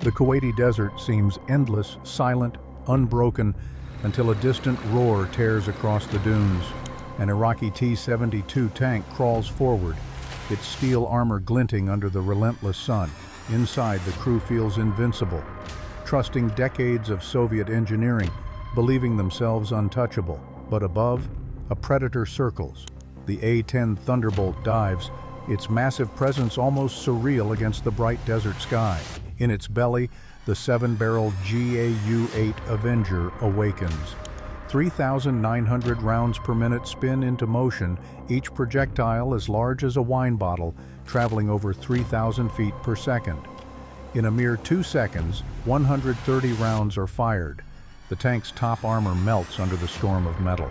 The Kuwaiti desert seems endless, silent, unbroken, until a distant roar tears across the dunes. An Iraqi T-72 tank crawls forward, its steel armor glinting under the relentless sun. Inside, the crew feels invincible, trusting decades of Soviet engineering, believing themselves untouchable. But above, a predator circles. The A-10 Thunderbolt dives, its massive presence almost surreal against the bright desert sky. In its belly, the 7-barrel GAU-8 Avenger awakens. 3,900 rounds per minute spin into motion, each projectile as large as a wine bottle, traveling over 3,000 feet per second. In a mere 2 seconds, 130 rounds are fired. The tank's top armor melts under the storm of metal.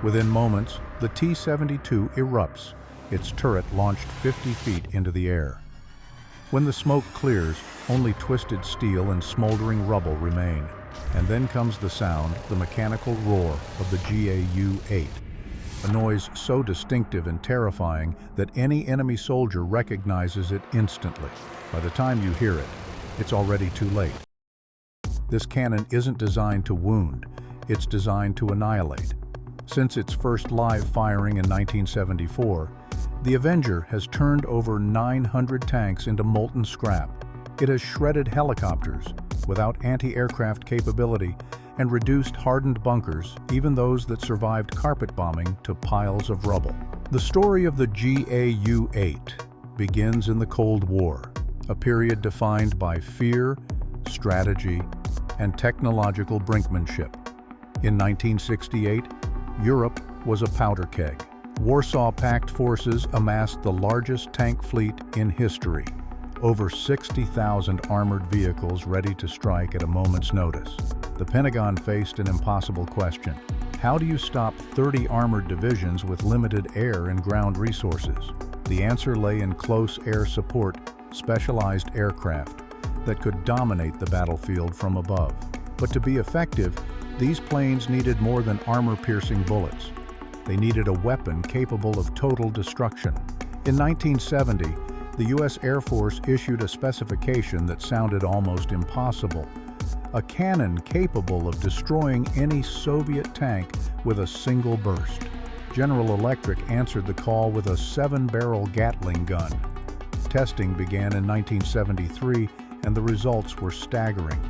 Within moments, the T-72 erupts, its turret launched 50 feet into the air. When the smoke clears, only twisted steel and smoldering rubble remain. And then comes the sound, the mechanical roar of the GAU-8. A noise so distinctive and terrifying that any enemy soldier recognizes it instantly. By the time you hear it, it's already too late. This cannon isn't designed to wound, it's designed to annihilate. Since its first live firing in 1974, the Avenger has turned over 900 tanks into molten scrap. It has shredded helicopters without anti-aircraft capability and reduced hardened bunkers, even those that survived carpet bombing, to piles of rubble. The story of the GAU-8 begins in the Cold War, a period defined by fear, strategy, and technological brinkmanship. In 1968, Europe was a powder keg. Warsaw Pact forces amassed the largest tank fleet in history, over 60,000 armored vehicles ready to strike at a moment's notice. The Pentagon faced an impossible question. How do you stop 30 armored divisions with limited air and ground resources? The answer lay in close air support, specialized aircraft that could dominate the battlefield from above. But to be effective, these planes needed more than armor-piercing bullets. They needed a weapon capable of total destruction. In 1970, the U.S. Air Force issued a specification that sounded almost impossible: a cannon capable of destroying any Soviet tank with a single burst. General Electric answered the call with a 7-barrel Gatling gun. Testing began in 1973, and the results were staggering.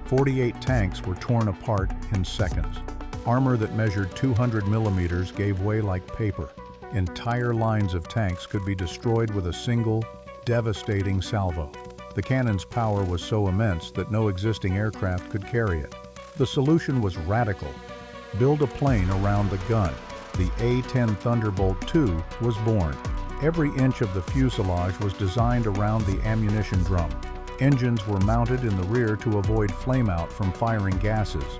48 tanks were torn apart in seconds. Armor that measured 200 millimeters gave way like paper. Entire lines of tanks could be destroyed with a single, devastating salvo. The cannon's power was so immense that no existing aircraft could carry it. The solution was radical: build a plane around the gun. The A-10 Thunderbolt II was born. Every inch of the fuselage was designed around the ammunition drum. Engines were mounted in the rear to avoid flameout from firing gases.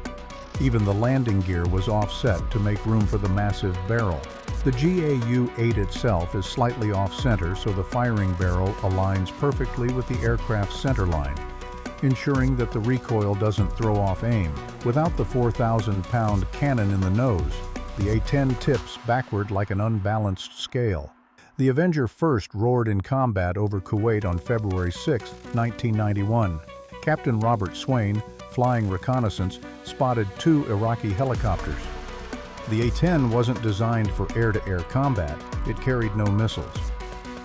Even the landing gear was offset to make room for the massive barrel. The GAU-8 itself is slightly off-center, so the firing barrel aligns perfectly with the aircraft's centerline, ensuring that the recoil doesn't throw off aim. Without the 4,000-pound cannon in the nose, the A-10 tips backward like an unbalanced scale. The Avenger first roared in combat over Kuwait on February 6, 1991. Captain Robert Swain, flying reconnaissance, spotted 2 Iraqi helicopters. The A-10 wasn't designed for air-to-air combat. It carried no missiles,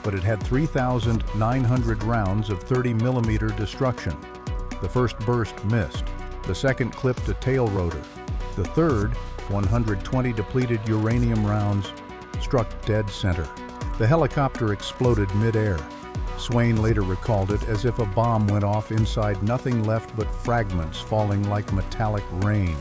but it had 3,900 rounds of 30-millimeter destruction. The first burst missed. The second clipped a tail rotor. The third, 120 depleted uranium rounds, struck dead center. The helicopter exploded mid-air. Swain later recalled it as if a bomb went off inside nothing left but fragments falling like metallic rain.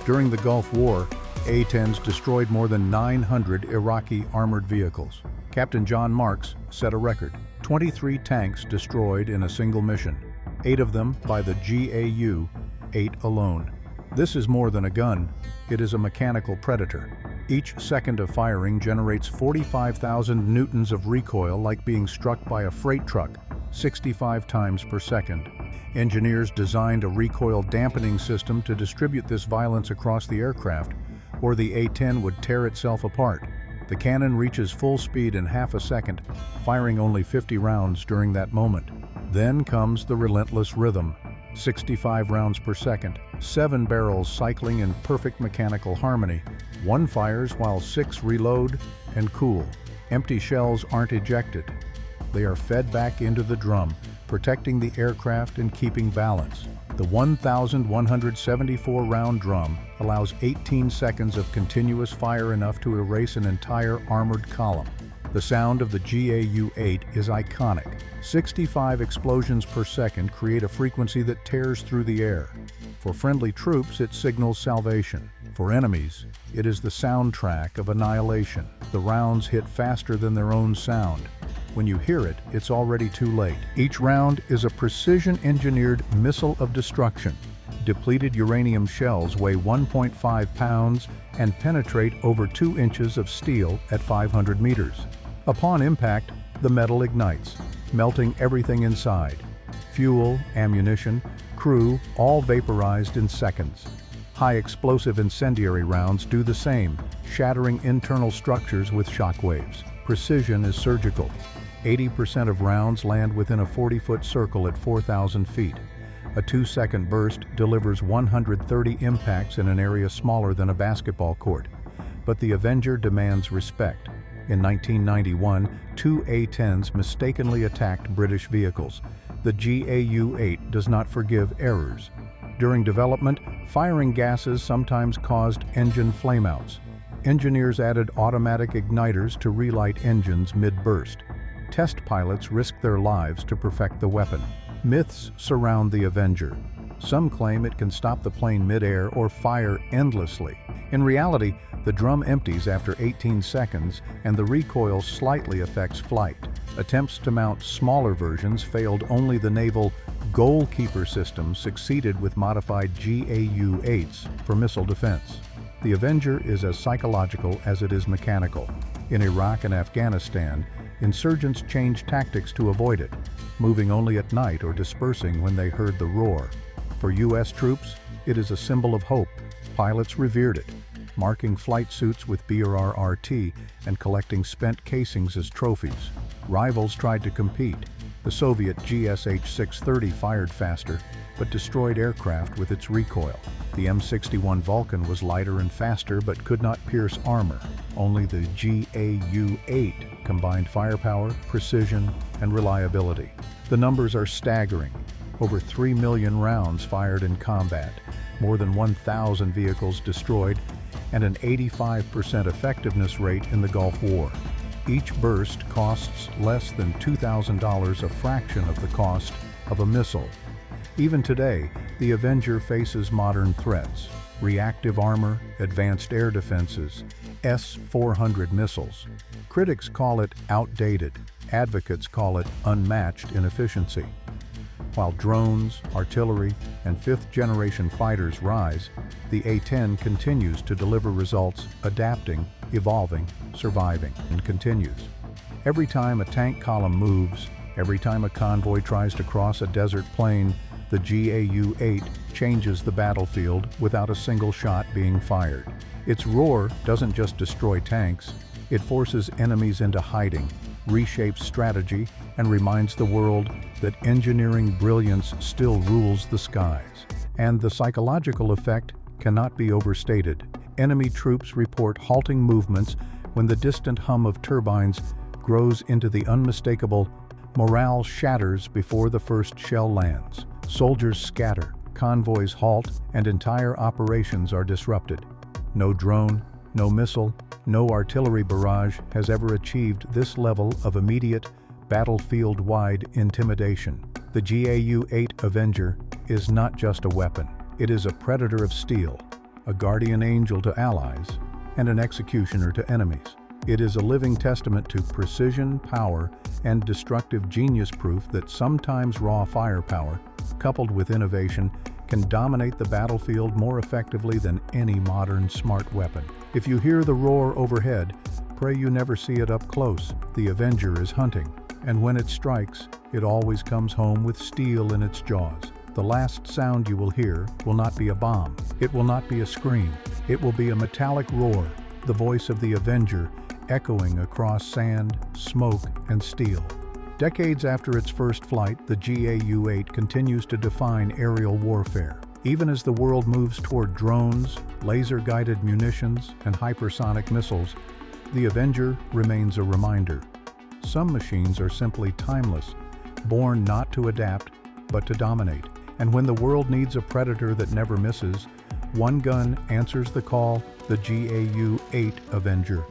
During the Gulf War, A-10s destroyed more than 900 Iraqi armored vehicles. Captain John Marks set a record: 23 tanks destroyed in a single mission, 8 of them by the GAU-8 alone. This is more than a gun, it is a mechanical predator. Each second of firing generates 45,000 newtons of recoil, like being struck by a freight truck, 65 times per second. Engineers designed a recoil dampening system to distribute this violence across the aircraft, or the A-10 would tear itself apart. The cannon reaches full speed in half a second, firing only 50 rounds during that moment. Then comes the relentless rhythm. 65 rounds per second, 7 barrels cycling in perfect mechanical harmony. 1 fires while 6 reload and cool. Empty shells aren't ejected. They are fed back into the drum, protecting the aircraft and keeping balance. The 1,174-round drum allows 18 seconds of continuous fire, enough to erase an entire armored column. The sound of the GAU-8 is iconic. 65 explosions per second create a frequency that tears through the air. For friendly troops, it signals salvation. For enemies, it is the soundtrack of annihilation. The rounds hit faster than their own sound. When you hear it, it's already too late. Each round is a precision-engineered missile of destruction. Depleted uranium shells weigh 1.5 pounds and penetrate over 2 inches of steel at 500 meters. Upon impact, the metal ignites, melting everything inside. Fuel, ammunition, crew, all vaporized in seconds. High-explosive incendiary rounds do the same, shattering internal structures with shockwaves. Precision is surgical. 80% of rounds land within a 40-foot circle at 4,000 feet. A 2-second burst delivers 130 impacts in an area smaller than a basketball court. But the Avenger demands respect. In 1991, 2 A-10s mistakenly attacked British vehicles. The GAU-8 does not forgive errors. During development, firing gases sometimes caused engine flameouts. Engineers added automatic igniters to relight engines mid-burst. Test pilots risked their lives to perfect the weapon. Myths surround the Avenger. Some claim it can stop the plane mid-air or fire endlessly. In reality, the drum empties after 18 seconds and the recoil slightly affects flight. Attempts to mount smaller versions failed. Only the naval goalkeeper system succeeded with modified GAU-8s for missile defense. The Avenger is as psychological as it is mechanical. In Iraq and Afghanistan, insurgents changed tactics to avoid it, moving only at night or dispersing when they heard the roar. For U.S. troops, it is a symbol of hope. Pilots revered it, marking flight suits with BRRT and collecting spent casings as trophies. Rivals tried to compete. The Soviet GSH-630 fired faster, but destroyed aircraft with its recoil. The M61 Vulcan was lighter and faster, but could not pierce armor. Only the GAU-8 combined firepower, precision, and reliability. The numbers are staggering. Over 3 million rounds fired in combat, more than 1,000 vehicles destroyed, and an 85% effectiveness rate in the Gulf War. Each burst costs less than $2,000, a fraction of the cost of a missile. Even today, the Avenger faces modern threats: reactive armor, advanced air defenses, S-400 missiles. Critics call it outdated. Advocates call it unmatched in efficiency. While drones, artillery, and fifth-generation fighters rise, the A-10 continues to deliver results, adapting, evolving, surviving, and continues. Every time a tank column moves, every time a convoy tries to cross a desert plain, the GAU-8 changes the battlefield without a single shot being fired. Its roar doesn't just destroy tanks, it forces enemies into hiding, reshapes strategy, and reminds the world that engineering brilliance still rules the skies. And the psychological effect cannot be overstated. Enemy troops report halting movements when the distant hum of turbines grows into the unmistakable morale shatters before the first shell lands. Soldiers scatter, convoys halt, and entire operations are disrupted. No drone, no missile, no artillery barrage has ever achieved this level of immediate, battlefield-wide intimidation. The GAU-8 Avenger is not just a weapon. It is a predator of steel, a guardian angel to allies, and an executioner to enemies. It is a living testament to precision, power, and destructive genius, proof that sometimes raw firepower, coupled with innovation, can dominate the battlefield more effectively than any modern smart weapon. If you hear the roar overhead, pray you never see it up close. The Avenger is hunting, and when it strikes, it always comes home with steel in its jaws. The last sound you will hear will not be a bomb. It will not be a scream. It will be a metallic roar, the voice of the Avenger echoing across sand, smoke, and steel. Decades after its first flight, the GAU-8 continues to define aerial warfare. Even as the world moves toward drones, laser-guided munitions, and hypersonic missiles, the Avenger remains a reminder. Some machines are simply timeless, born not to adapt, but to dominate. And when the world needs a predator that never misses, one gun answers the call: the GAU-8 Avenger.